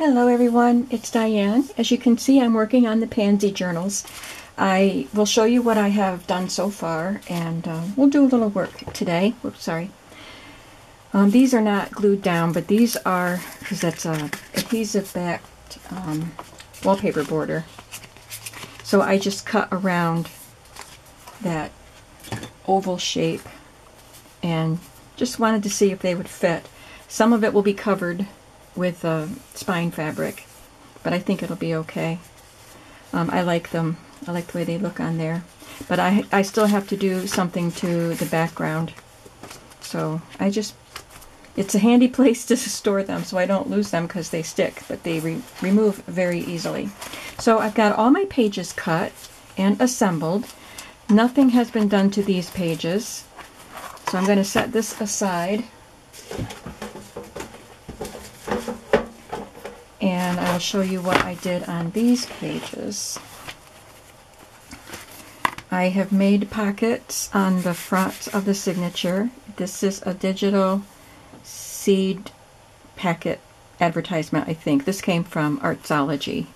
Hello everyone, it's Diane. As you can see, I'm working on the Pansy journals. I will show you what I have done so far, and we'll do a little work today. Whoops, sorry. These are not glued down, but these are, because that's a adhesive backed wallpaper border. So I just cut around that oval shape and just wanted to see if they would fit. Some of it will be covered with spine fabric, but I think it'll be okay. I like them. I like the way they look on there. But I still have to do something to the background. So it's a handy place to store them so I don't lose them because they stick, but they remove very easily. So I've got all my pages cut and assembled. Nothing has been done to these pages. So I'm going to set this aside. And I'll show you what I did on these pages. I have made pockets on the front of the signature. This is a digital seed packet advertisement, I think. This came from Artsology.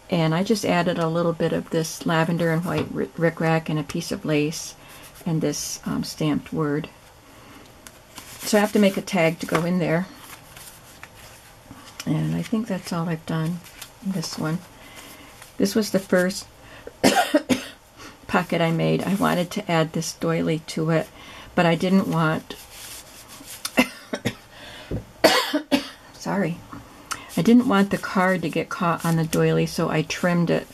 And I just added a little bit of this lavender and white rickrack and a piece of lace and this stamped word. So I have to make a tag to go in there. And I think that's all I've done in this one. This was the first pocket I made. I wanted to add this doily to it, but I didn't want sorry. I didn't want the card to get caught on the doily, so I trimmed it.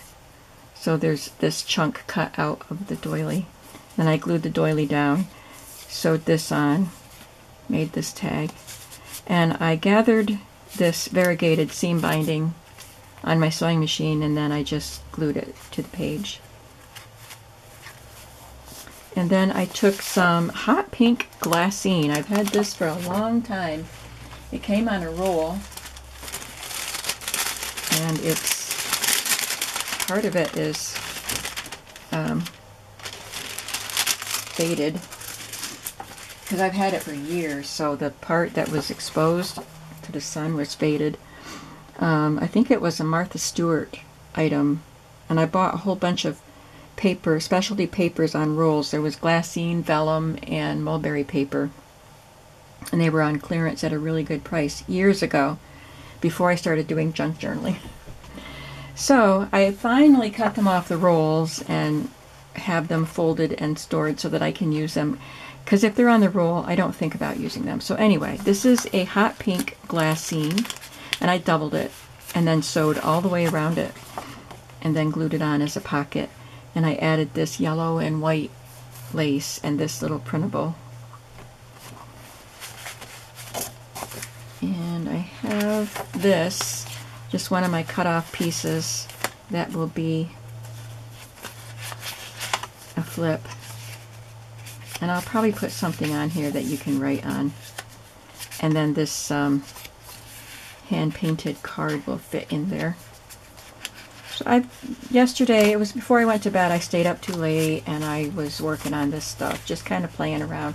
So there's this chunk cut out of the doily. Then I glued the doily down, sewed this on, made this tag, and I gathered this variegated seam binding on my sewing machine, and then I just glued it to the page. And then I took some hot pink glassine. I've had this for a long time. It came on a roll, and part of it is faded because I've had it for years, so the part that was exposed to the sun was faded. I think it was a Martha Stewart item, and I bought a whole bunch of paper, specialty papers on rolls. There was glassine, vellum, and mulberry paper, and they were on clearance at a really good price years ago, before I started doing junk journaling. So I finally cut them off the rolls and have them folded and stored so that I can use them. Because if they're on the roll, I don't think about using them. So anyway, this is a hot pink glassine, and I doubled it and then sewed all the way around it and then glued it on as a pocket. And I added this yellow and white lace and this little printable. And I have this, just one of my cut off pieces that will be a flip. And I'll probably put something on here that you can write on. And then this hand-painted card will fit in there. So yesterday, it was before I went to bed, I stayed up too late and I was working on this stuff, just kind of playing around.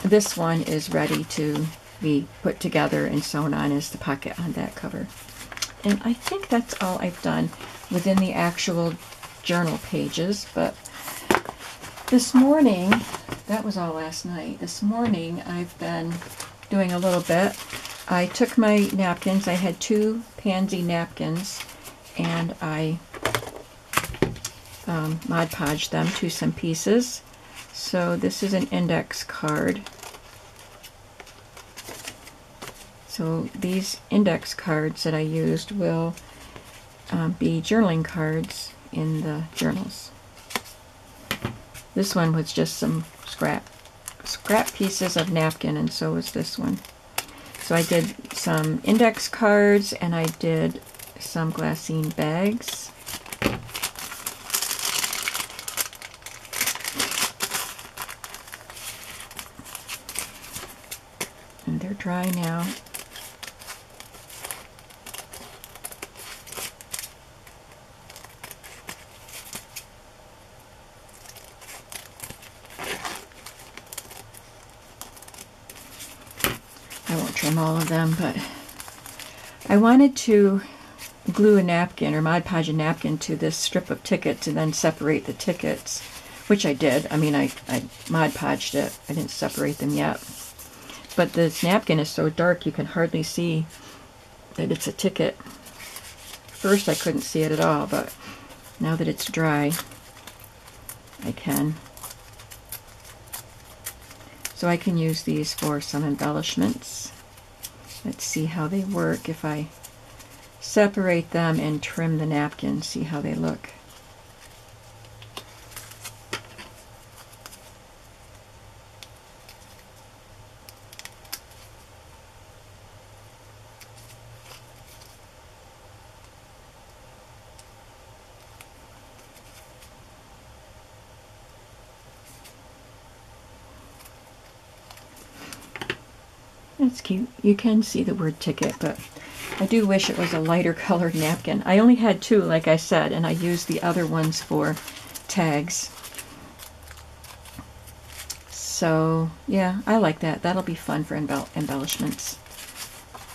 This one is ready to be put together and sewn on as the pocket on that cover. And I think that's all I've done within the actual journal pages, but this morning, that was all last night. This morning I've been doing a little bit. I took my napkins. I had 2 Pansy napkins, and I Mod Podged them to some pieces. So this is an index card. So these index cards that I used will be journaling cards in the journals. This one was just some scrap pieces of napkin, and so was this one. So I did some index cards, and I did some glassine bags. And they're dry now. I won't trim all of them, but I wanted to glue a napkin or Mod Podge a napkin to this strip of tickets and then separate the tickets, which I did. I mean, I Mod Podged it. I didn't separate them yet. But this napkin is so dark you can hardly see that it's a ticket. First I couldn't see it at all, but now that it's dry, I can. So I can use these for some embellishments. Let's see how they work if I separate them and trim the napkin, see how they look. That's cute. You can see the word ticket, but I do wish it was a lighter colored napkin. I only had two, like I said, and I used the other ones for tags. So, yeah, I like that. That'll be fun for embellishments.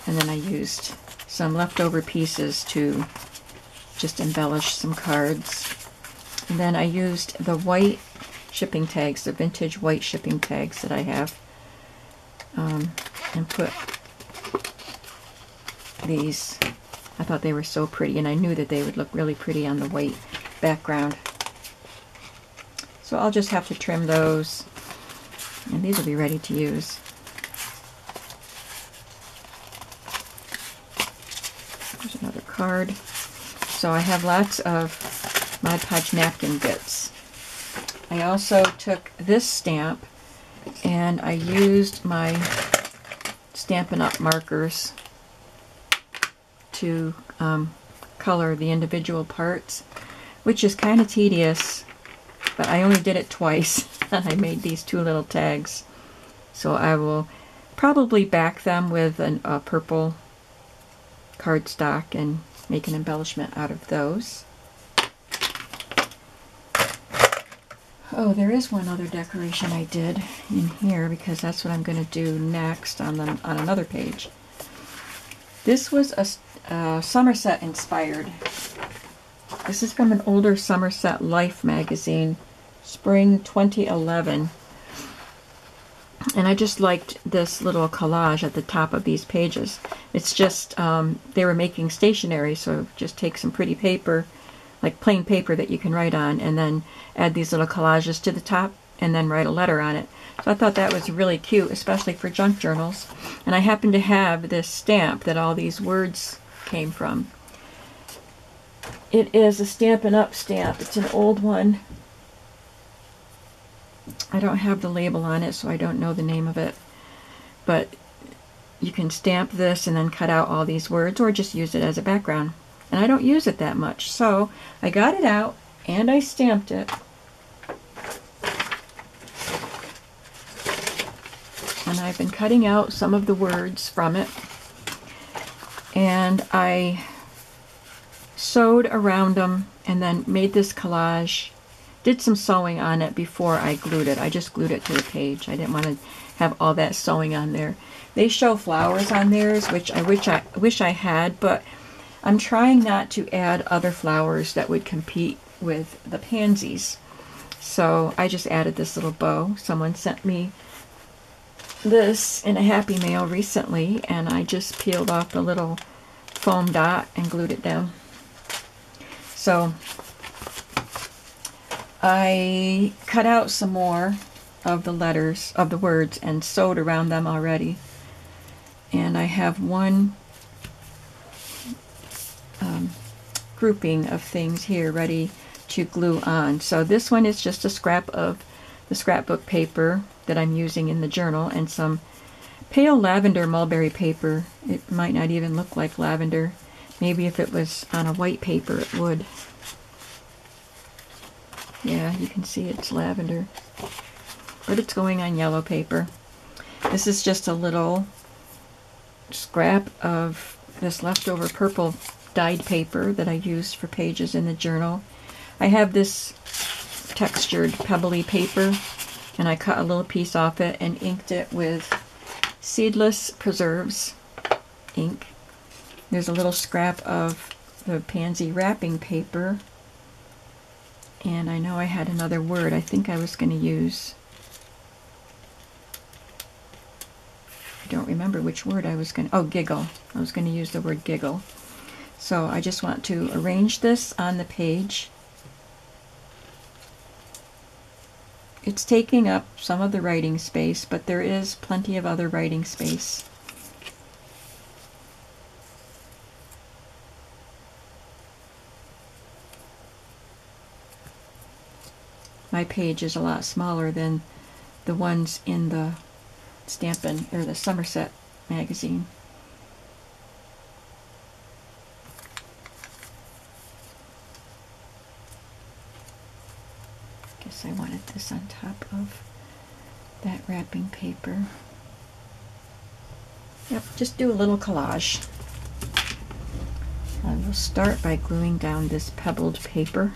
And then I used some leftover pieces to just embellish some cards. And then I used the white shipping tags, the vintage white shipping tags that I have. And put these. I thought they were so pretty, and I knew that they would look really pretty on the white background. So I'll just have to trim those, and these will be ready to use. There's another card. So I have lots of Mod Podge napkin bits. I also took this stamp and I used my Stampin' Up! Markers to color the individual parts, which is kind of tedious, but I only did it twice and I made these two little tags. So I will probably back them with a purple cardstock and make an embellishment out of those. Oh, there is one other decoration I did in here because that's what I'm going to do next on another page. This was a Somerset inspired. This is from an older Somerset Life magazine, spring 2011. And I just liked this little collage at the top of these pages. It's just, they were making stationery, so just take some pretty paper, like plain paper that you can write on, and then add these little collages to the top, and then write a letter on it. So I thought that was really cute, especially for junk journals. And I happen to have this stamp that all these words came from. It is a Stampin' Up! Stamp. It's an old one. I don't have the label on it, so I don't know the name of it. But you can stamp this and then cut out all these words, or just use it as a background. And I don't use it that much, so I got it out and I stamped it. And I've been cutting out some of the words from it. And I sewed around them and then made this collage. Did some sewing on it before I glued it. I just glued it to the page. I didn't want to have all that sewing on there. They show flowers on theirs, which I wish I had, but I'm trying not to add other flowers that would compete with the pansies. So I just added this little bow. Someone sent me this in a Happy Mail recently, and I just peeled off the little foam dot and glued it down. So I cut out some more of the letters, of the words, and sewed around them already. And I have one grouping of things here ready to glue on. So this one is just a scrap of the scrapbook paper that I'm using in the journal, and some pale lavender mulberry paper. It might not even look like lavender. Maybe if it was on a white paper it would. Yeah, you can see it's lavender, but it's going on yellow paper. This is just a little scrap of this leftover purple dyed paper that I used for pages in the journal. I have this textured pebbly paper, and I cut a little piece off it and inked it with Seedless Preserves ink. There's a little scrap of the pansy wrapping paper. And I know I had another word I think I was going to use. I don't remember which word I was going to... Oh, giggle. I was going to use the word giggle. So I just want to arrange this on the page. It's taking up some of the writing space, but there is plenty of other writing space. My page is a lot smaller than the ones in the Stampin' or the Somerset magazine. Guess I wanted this on top of that wrapping paper. Yep, just do a little collage. I will start by gluing down this pebbled paper.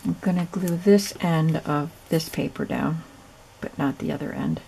I'm going to glue this end of this paper down, but not the other end.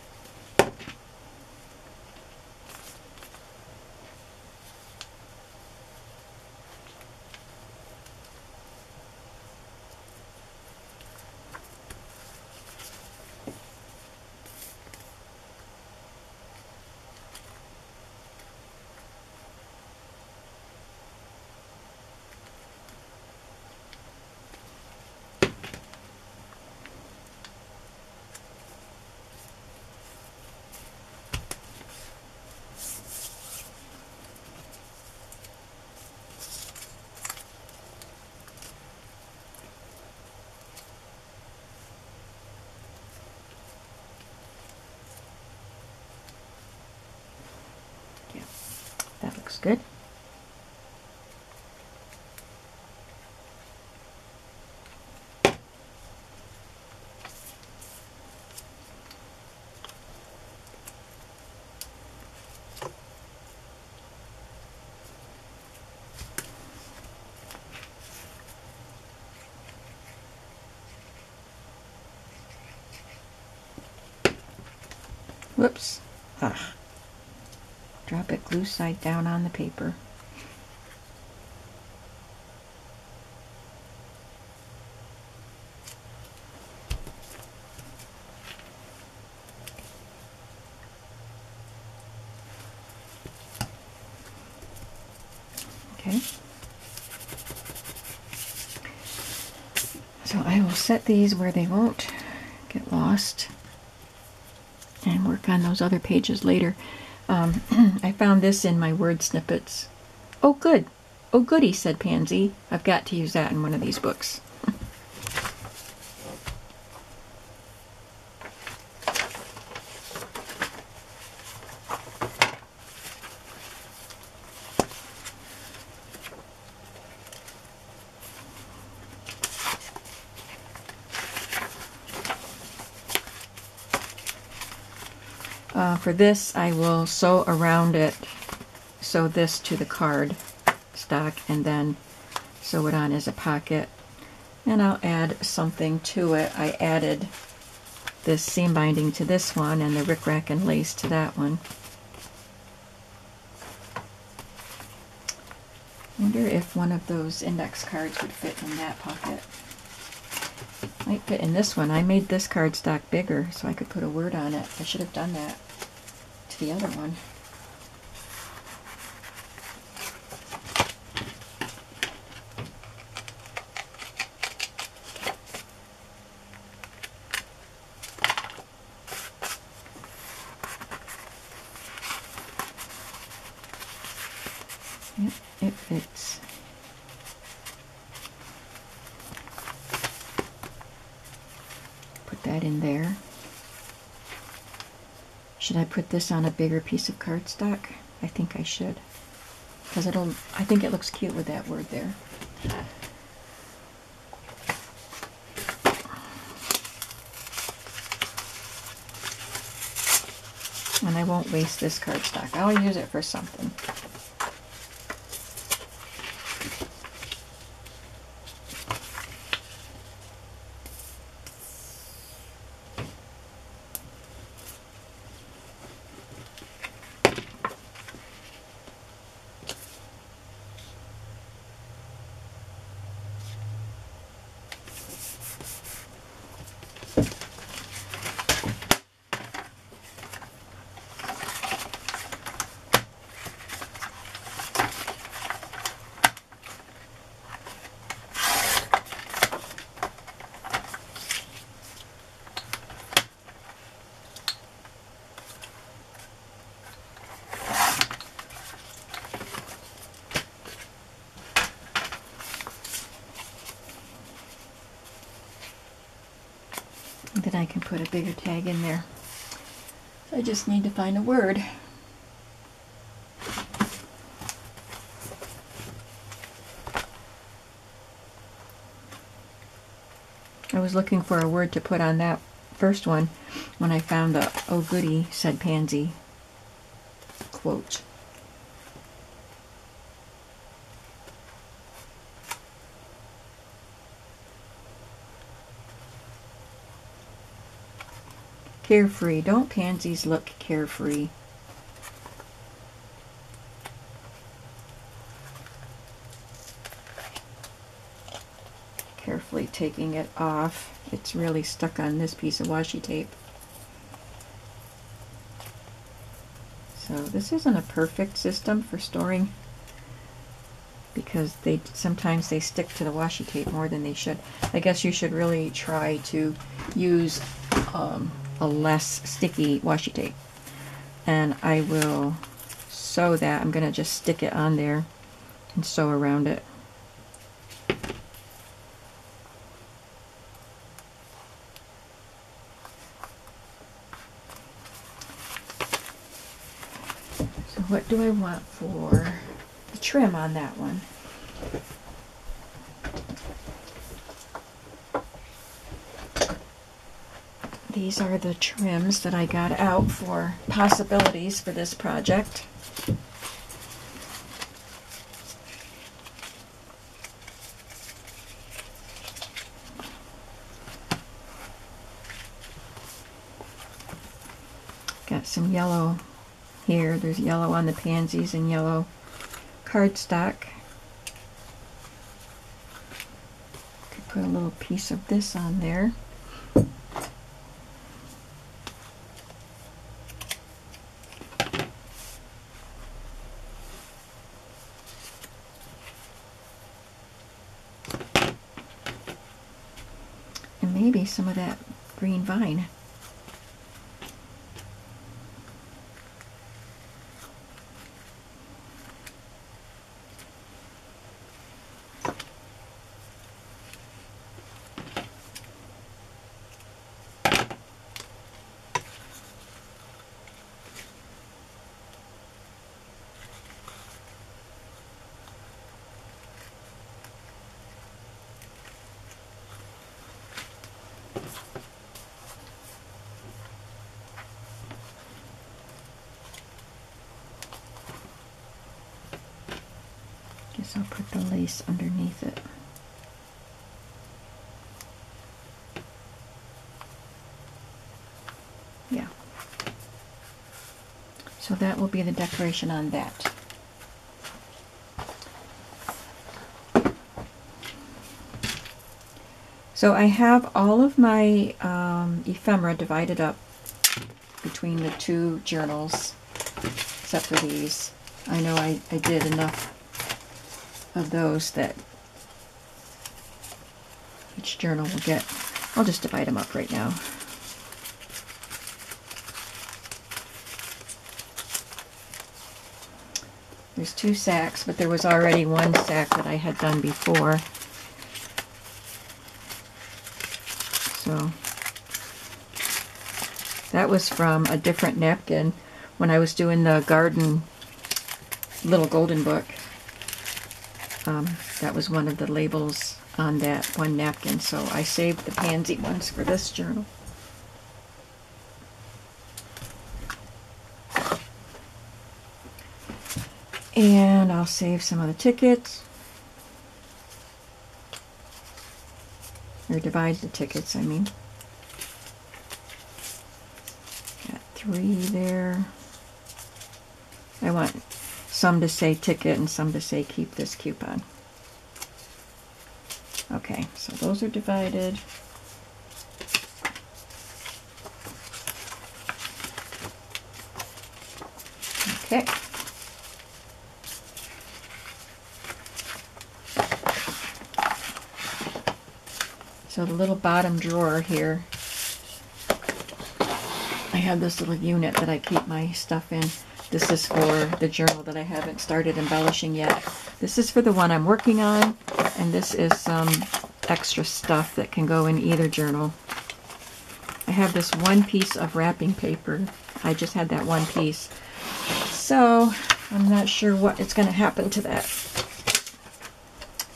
That looks good. Whoops. Ah. Drop it glue side down on the paper. Okay. So I will set these where they won't get lost and work on those other pages later. I found this in my word snippets. Oh, good. Oh, goody, said Pansy. I've got to use that in one of these books. For this, I will sew around it, sew this to the card stock, and then sew it on as a pocket. And I'll add something to it. I added this seam binding to this one and the rickrack and lace to that one. I wonder if one of those index cards would fit in that pocket. Might fit in this one. I made this cardstock bigger so I could put a word on it. I should have done that to the other one. Yep, it fits. Put that in there. Should I put this on a bigger piece of cardstock? I think I should, because I think it looks cute with that word there. And I won't waste this cardstock. I'll use it for something. Then I can put a bigger tag in there. So I just need to find a word. I was looking for a word to put on that first one when I found the "Oh goody," said Pansy quote. Carefree. Don't pansies look carefree? Carefully taking it off. It's really stuck on this piece of washi tape. So this isn't a perfect system for storing because sometimes they stick to the washi tape more than they should. I guess you should really try to use a less sticky washi tape. And I will sew that. I'm going to just stick it on there and sew around it. So what do I want for the trim on that one? These are the trims that I got out for possibilities for this project. Got some yellow here. There's yellow on the pansies and yellow cardstock. Could put a little piece of this on there. And maybe some of that green vine. Guess I'll put the lace underneath it. Yeah. So that will be the decoration on that. So I have all of my ephemera divided up between the two journals, except for these. I know I did enough of those that each journal will get. I'll just divide them up right now. There's 2 sacks, but there was already 1 sack that I had done before. So that was from a different napkin when I was doing the garden little golden book. that was one of the labels on that one napkin, so I saved the pansy ones for this journal. And I'll save some of the tickets, or divide the tickets, I mean. Got 3 there. I want some to say ticket and some to say keep this coupon. Okay, so those are divided. Okay. So the little bottom drawer here, I have this little unit that I keep my stuff in. This is for the journal that I haven't started embellishing yet. This is for the one I'm working on, and this is some extra stuff that can go in either journal. I have this one piece of wrapping paper. I just had that one piece. So I'm not sure what is going to happen to that.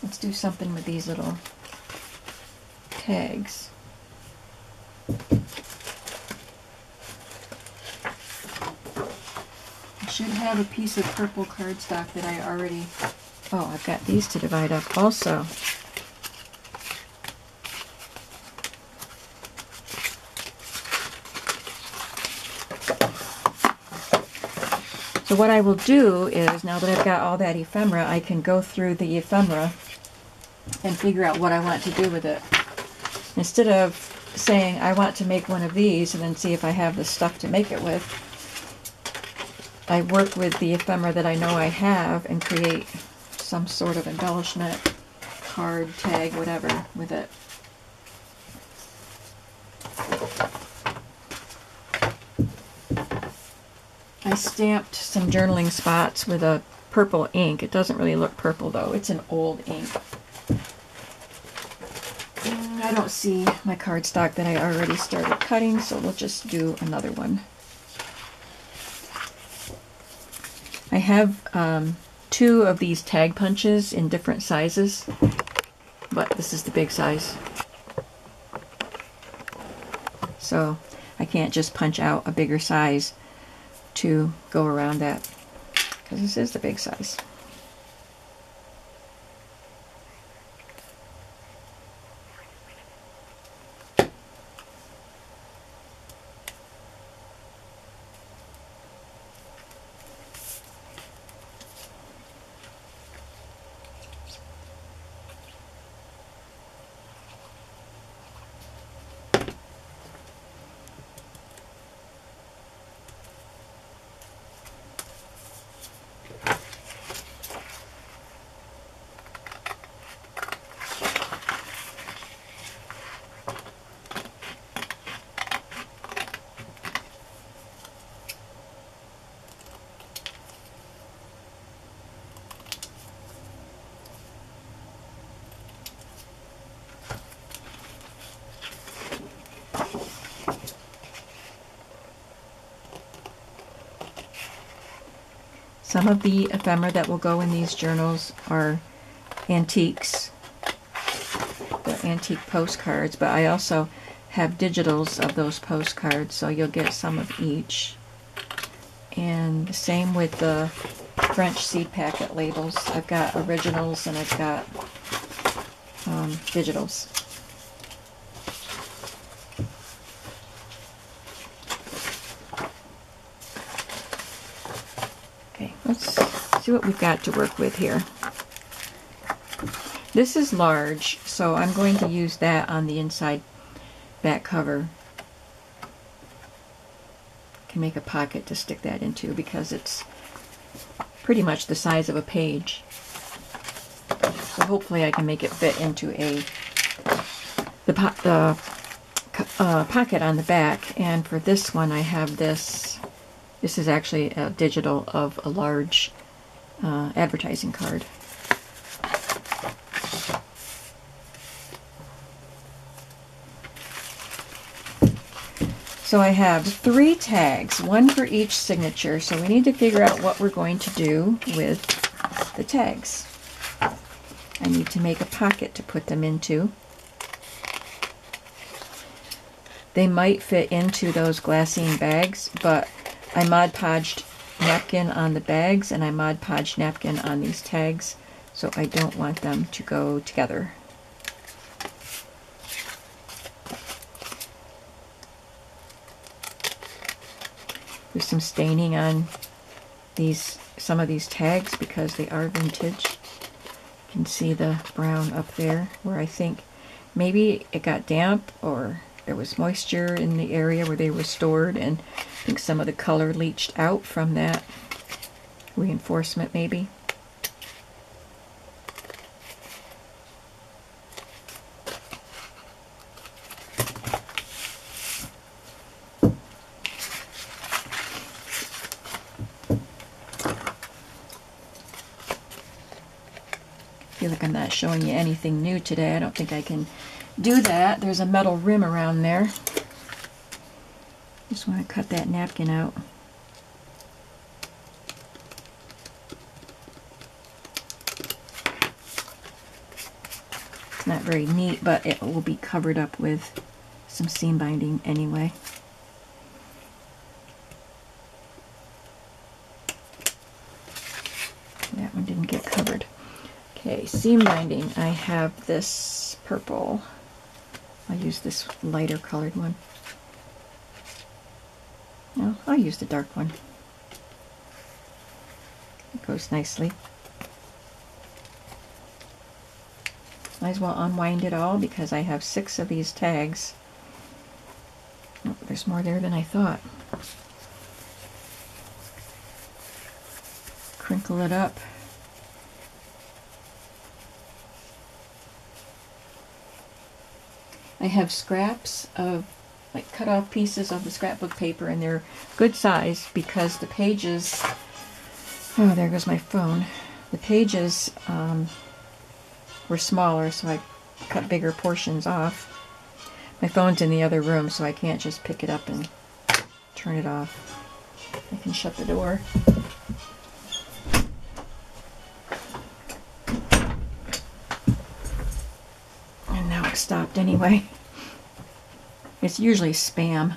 Let's do something with these little tags. I should have a piece of purple cardstock that I already... Oh, I've got these to divide up also. So what I will do is, now that I've got all that ephemera, I can go through the ephemera and figure out what I want to do with it. Instead of saying I want to make one of these and then see if I have the stuff to make it with, I work with the ephemera that I know I have and create some sort of embellishment, card, tag, whatever with it. I stamped some journaling spots with a purple ink. It doesn't really look purple though, it's an old ink. I don't see my cardstock that I already started cutting, so we'll just do another one. I have 2 of these tag punches in different sizes, but this is the big size. So I can't just punch out a bigger size to go around that, because this is the big size. Some of the ephemera that will go in these journals are antiques, the antique postcards, but I also have digitals of those postcards, so you'll get some of each. And the same with the French seed packet labels. I've got originals and I've got digitals. Okay, let's see what we've got to work with here. This is large, so I'm going to use that on the inside back cover. Can make a pocket to stick that into because it's pretty much the size of a page. So hopefully I can make it fit into the pocket on the back. And for this one I have this. This is actually a digital of a large advertising card. So I have 3 tags, one for each signature, so we need to figure out what we're going to do with the tags. need to make a pocket to put them into. They might fit into those glassine bags, but I Mod Podged napkin on the bags and I Mod Podged napkin on these tags, so I don't want them to go together. There's some staining on some of these tags because they are vintage. You can see the brown up there where I think maybe it got damp or there was moisture in the area where they were stored, and I think some of the color leached out from that reinforcement maybe. I feel like I'm not showing you anything new today. I don't think I can do that. There's a metal rim around there. Just want to cut that napkin out. It's not very neat, but it will be covered up with some seam binding anyway. That one didn't get covered. Okay, seam binding. I have this purple. I'll use this lighter colored one. No, I'll use the dark one. It goes nicely. Might as well unwind it all because I have 6 of these tags. Oh, there's more there than I thought. Crinkle it up. I have scraps of, like, cut off pieces of the scrapbook paper, and they're good size because the pages, oh, there goes my phone. The pages were smaller, so I cut bigger portions off. My phone's in the other room, so I can't just pick it up and turn it off. I can shut the door. And now it's stopped anyway. It's usually spam.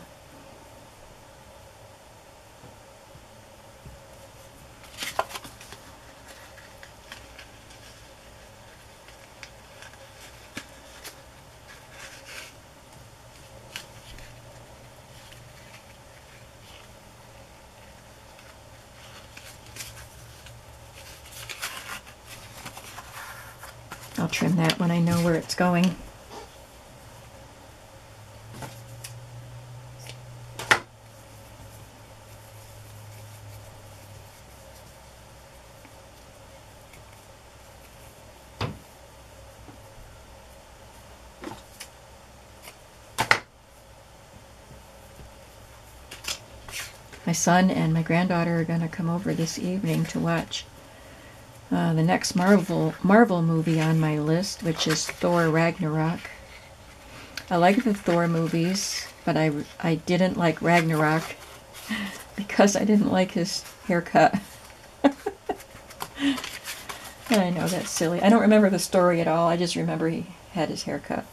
I'll trim that when I know where it's going. My son and my granddaughter are going to come over this evening to watch the next Marvel movie on my list, which is Thor Ragnarok. I like the Thor movies, but I didn't like Ragnarok because I didn't like his haircut. I know, that's silly. I don't remember the story at all. I just remember he had his haircut.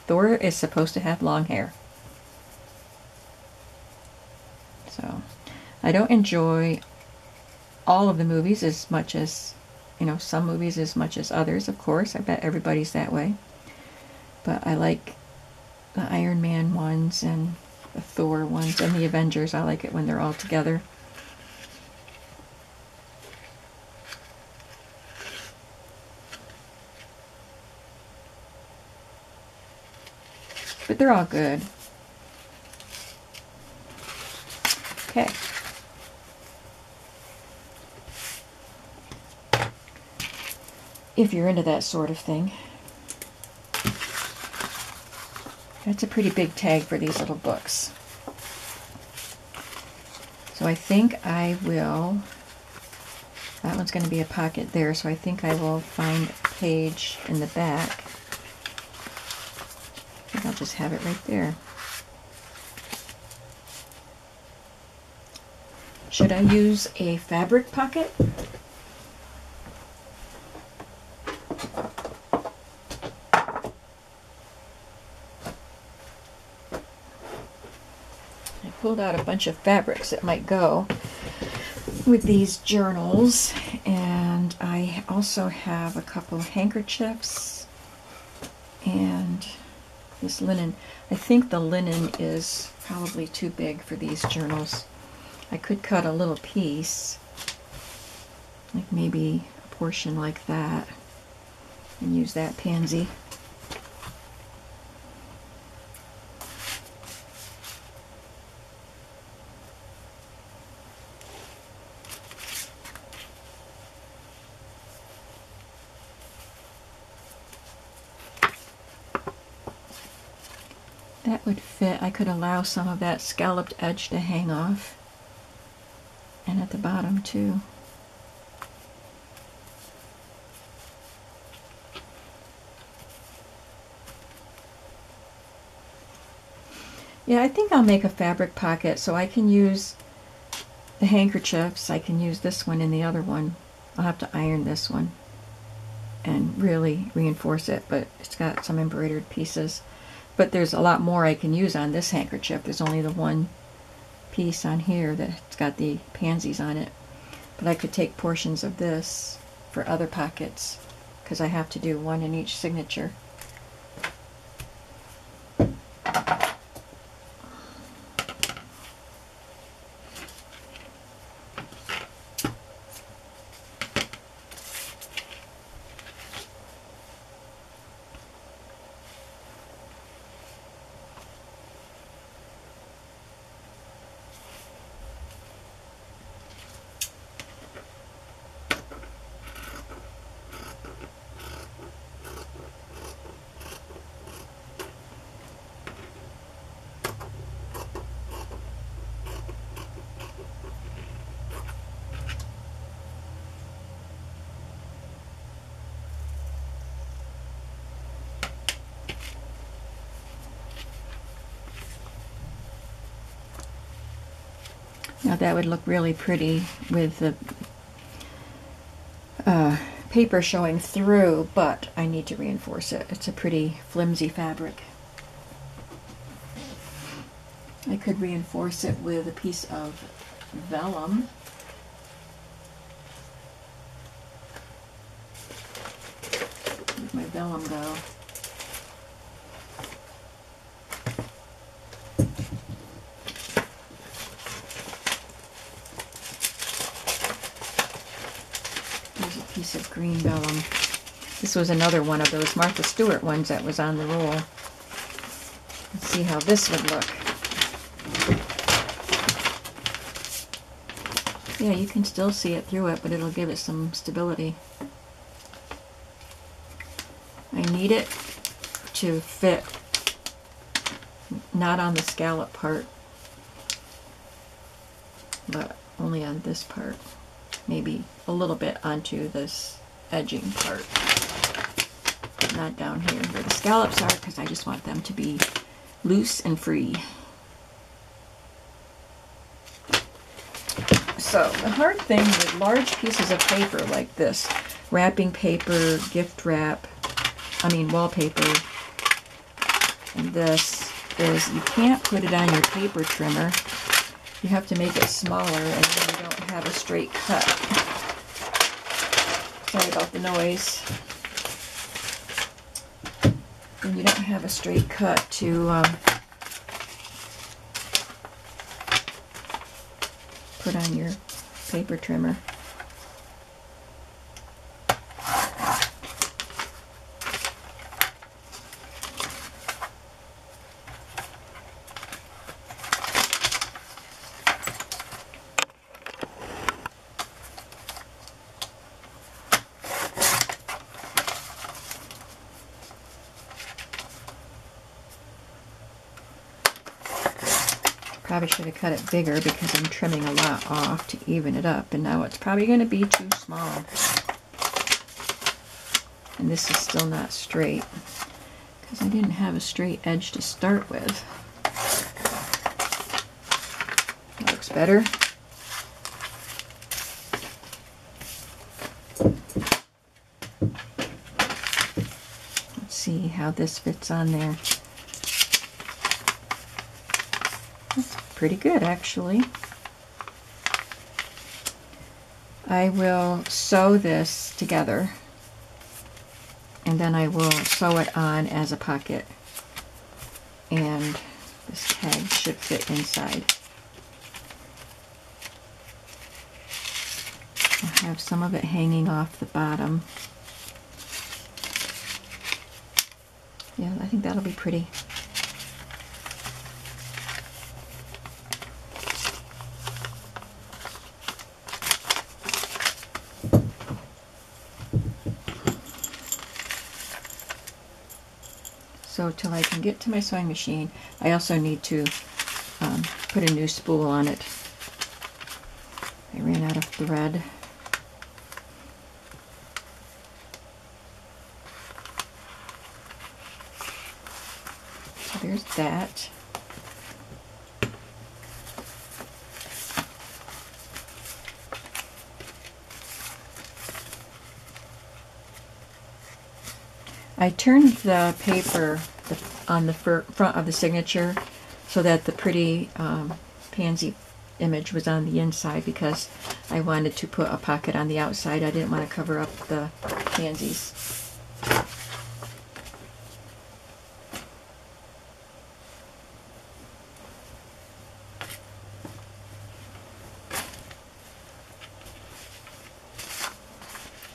Thor is supposed to have long hair. So, I don't enjoy all of the movies as much as, some movies as much as others, of course. I bet everybody's that way. But I like the Iron Man ones and the Thor ones and the Avengers. I like it when they're all together. But they're all good. Okay. If you're into that sort of thing. That's a pretty big tag for these little books. So I think I will, that one's going to be a pocket there, so I think I will find a page in the back. I think I'll just have it right there. Should I use a fabric pocket? pulled out a bunch of fabrics that might go with these journals, and I also have a couple of handkerchiefs and this linen. I think the linen is probably too big for these journals. I could cut a little piece, like maybe a portion like that, and use that pansy. That would fit. I could allow some of that scalloped edge to hang off, and at the bottom too. Yeah, I think I'll make a fabric pocket so I can use the handkerchiefs. I can use this one and the other one. I'll have to iron this one and really reinforce it, but it's got some embroidered pieces. But there's a lot more I can use on this handkerchief. There's only the one piece on here that's got the pansies on it. But I could take portions of this for other pockets, because I have to do one in each signature. Now that would look really pretty with the paper showing through, but I need to reinforce it. It's a pretty flimsy fabric. I could reinforce it with a piece of vellum. Where'd my vellum go? Piece of green vellum. This was another one of those Martha Stewart ones that was on the roll. Let's see how this would look. Yeah, you can still see it through it, but it'll give it some stability. I need it to fit not on the scallop part, but only on this part. Maybe a little bit onto this edging part, not down here where the scallops are, because I just want them to be loose and free. So the hard thing with large pieces of paper like this, wrapping paper, gift wrap, wallpaper, and this, is you can't put it on your paper trimmer. You have to make it smaller, and then you don't have a straight cut. Sorry about the noise. And you don't have a straight cut to put on your paper trimmer. Probably should have cut it bigger because I'm trimming a lot off to even it up, and now it's probably going to be too small. And this is still not straight because I didn't have a straight edge to start with. That looks better. Let's see how this fits on there. pretty good, actually. I will sew this together, and then I will sew it on as a pocket, and this tag should fit inside. I'll have some of it hanging off the bottom. Yeah, I think that'll be pretty. So till I can get to my sewing machine, I also need to put a new spool on it. I ran out of thread. So there's that. I turned the paper on the front of the signature so that the pretty pansy image was on the inside, because I wanted to put a pocket on the outside. I didn't want to cover up the pansies.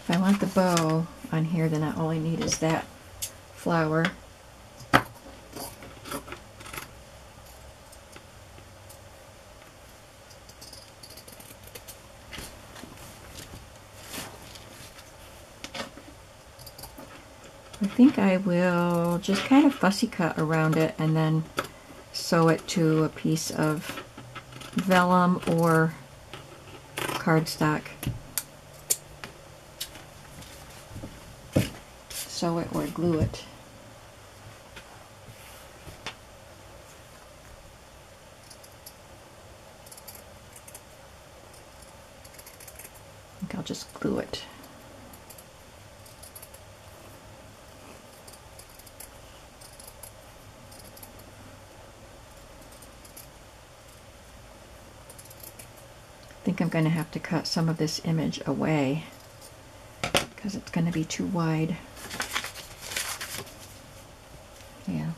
If I want the bow on here, then all I need is that flower. I think I will just kind of fussy cut around it and then sew it to a piece of vellum or cardstock. Sew it or glue it. I think I'll just glue it. I think I'm going to have to cut some of this image away because it's going to be too wide. Yeah.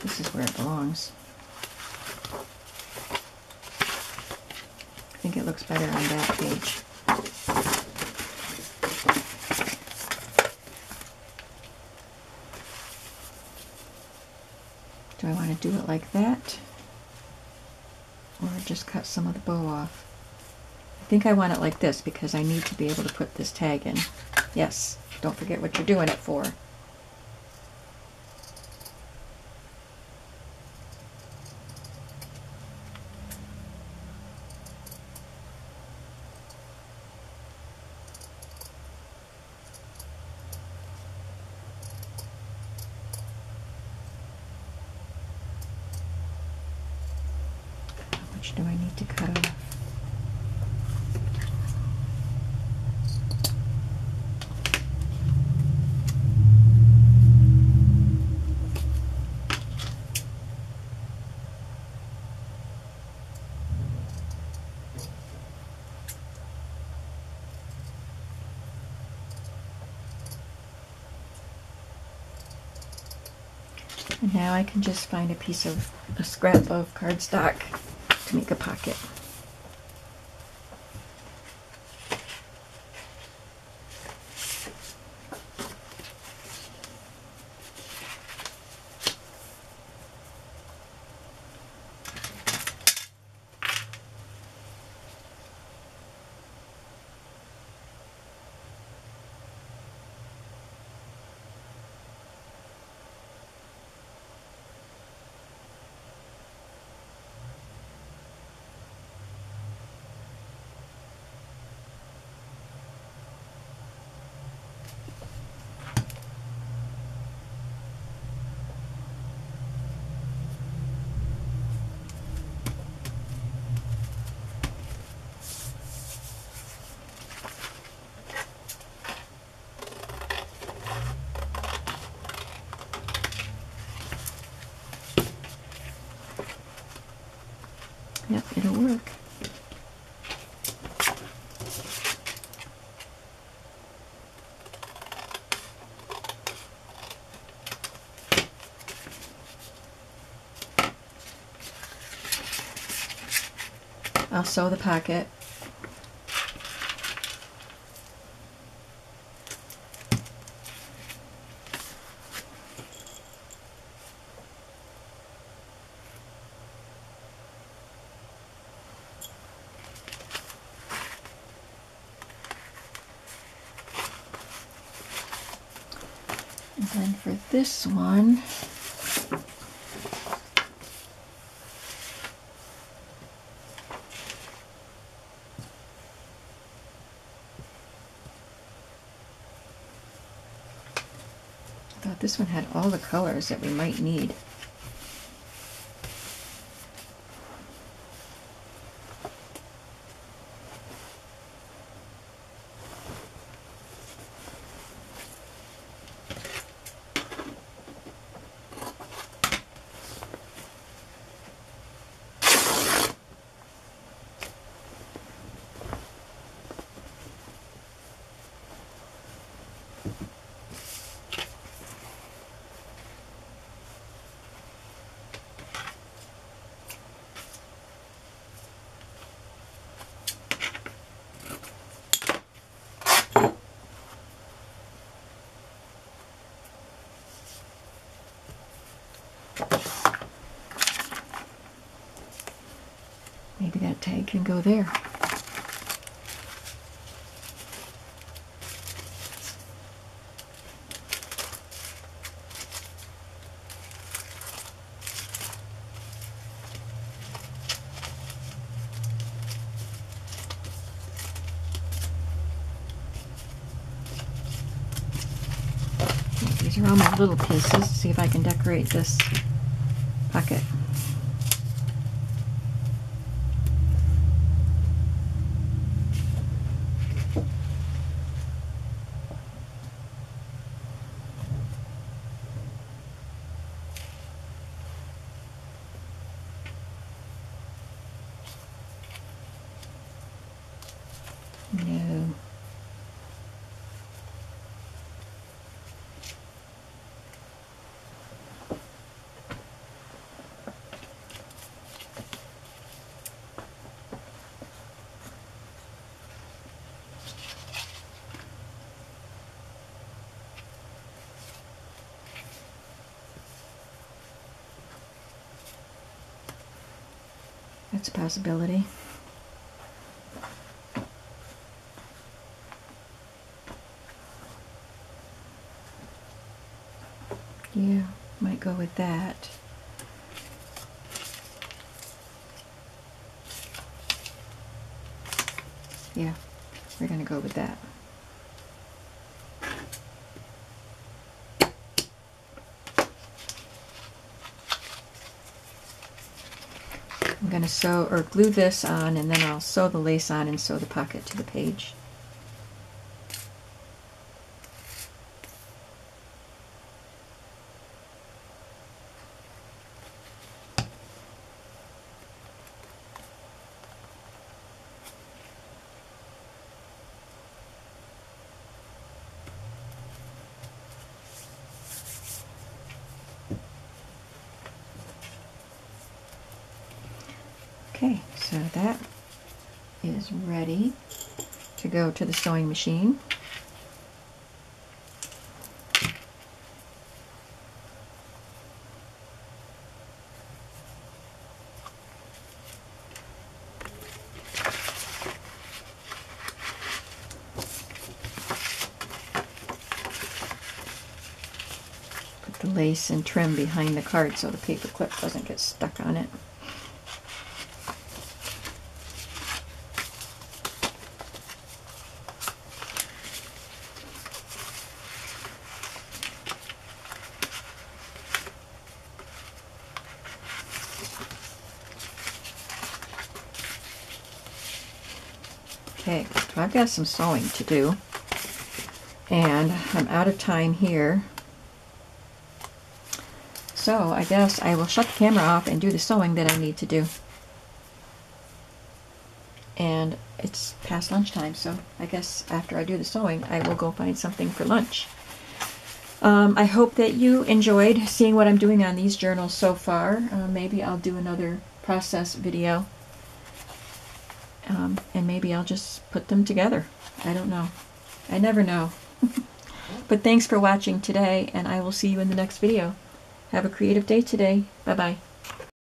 This is where it belongs. I think it looks better on that page. Do I want to do it like that? Or just cut some of the bow off? I think I want it like this because I need to be able to put this tag in. Yes, don't forget what you're doing it for. How much do I need to cut off? And now I can just find a scrap of cardstock to make a pocket. Yep, it'll work. I'll sew the pocket. And then for this one, I thought this one had all the colors that we might need. Maybe that tag can go there. These are all my little pieces. See if I can decorate this pocket. No. That's a possibility. Yeah, might go with that. Yeah, we're going to go with that. I'm going to sew or glue this on, and then I'll sew the lace on and sew the pocket to the page. Okay, so that is ready to go to the sewing machine. Put the lace and trim behind the card so the paper clip doesn't get stuck on it. Okay, so I've got some sewing to do, and I'm out of time here. So I guess I will shut the camera off and do the sewing that I need to do. and it's past lunchtime, so I guess after I do the sewing, I will go find something for lunch. I hope that you enjoyed seeing what I'm doing on these journals so far. Maybe I'll do another process video, and maybe I'll just put them together. I don't know. I never know. But thanks for watching today, and I will see you in the next video. Have a creative day today. Bye-bye.